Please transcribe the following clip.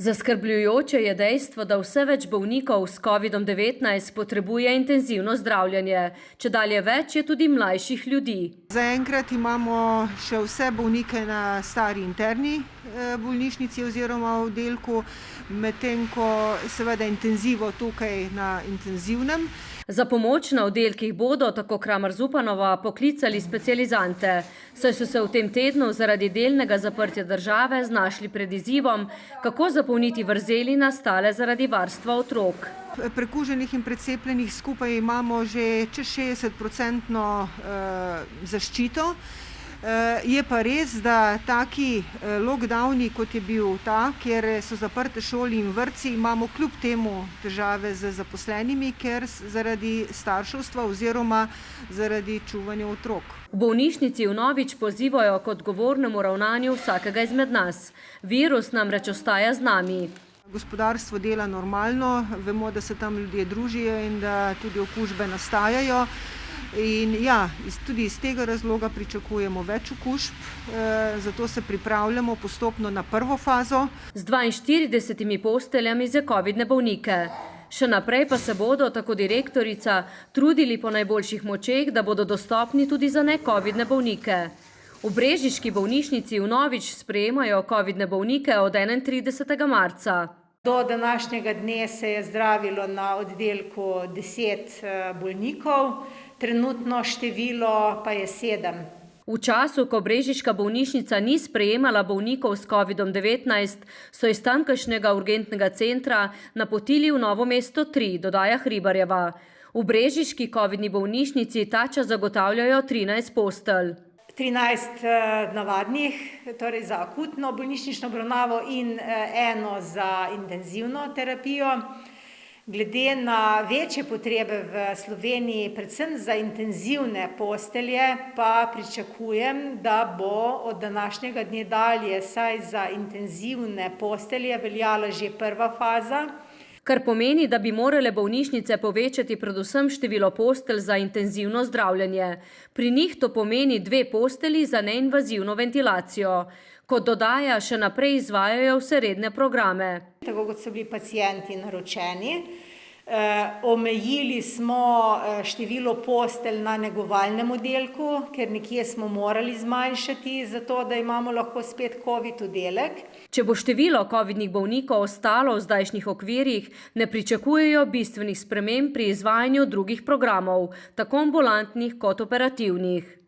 Zaskrbljujoče je dejstvo, da vse več bolnikov s COVID-19 potrebuje intenzivno zdravljenje. Čedalje več je tudi mlajših ljudi. Zaenkrat imamo še vse bolnike na stari interni bolnišnici oziroma oddelku, medtem ko seveda intenzivo tukaj na intenzivnem. Za pomoč na oddelkih bodo, tako Kramar Zupanova, poklicali specializante, saj so se v tem tednu zaradi delnega zaprtja države znašli pred izzivom, kako zapolniti vrzeli nastale zaradi varstva otrok. Prekuženih in precepljenih skupaj imamo že čez 60% zaščito. Je pa res, da taki lockdowni, kot je bil ta, kjer so zaprte šole in vrtci, imamo kljub temu težave z zaposlenimi, ker zaradi starševstva oziroma zaradi čuvanja otrok. V bolnišnici vnovič pozivajo k odgovornemu ravnanju vsakega izmed nas. Virus namreč ostaja z nami. Gospodarstvo dela normalno, vemo, da se tam ljudje družijo in da tudi okužbe nastajajo. In ja, tudi iz tega razloga pričakujemo več okužb, zato se pripravljamo postopno na prvo fazo. Z 42 posteljami za covidne bolnike. Še naprej pa se bodo, tako direktorica, trudili po najboljših močeh, da bodo dostopni tudi za ne-covidne bolnike. V brežiški bolnišnici vnovič sprejemajo covidne bolnike od 31. marca. Do današnjega dne se je zdravilo na oddelku 10 bolnikov, trenutno število pa je 7. V času, ko brežiška bolnišnica ni sprejemala bolnikov s COVID-19, so iz tamkajšnjega urgentnega centra napotili v Novo mesto 3, dodaja Hribarjeva. V brežiški covidni bolnišnici ta čas zagotavljajo 13 postelj. 13 navadnih, torej za akutno bolnišnično obravnavo in eno za intenzivno terapijo. Glede na večje potrebe v Sloveniji, predvsem za intenzivne postelje, pa pričakujem, da bo od današnjega dne dalje saj za intenzivne postelje veljala že prva faza. Kar pomeni, da bi morale bolnišnice povečati predvsem število postelj za intenzivno zdravljenje. Pri njih to pomeni 2 postelji za neinvazivno ventilacijo. Kot dodaja, še naprej izvajajo vse redne programe. Tako kot so bili pacienti naročeni, omejili smo število postelj na negovalnem oddelku, ker nekje smo morali zmanjšati, zato da imamo lahko spet COVID oddelek. Če bo število covidnih bolnikov ostalo v zdajšnjih okvirih, ne pričakujejo bistvenih sprememb pri izvajanju drugih programov, tako ambulantnih kot operativnih.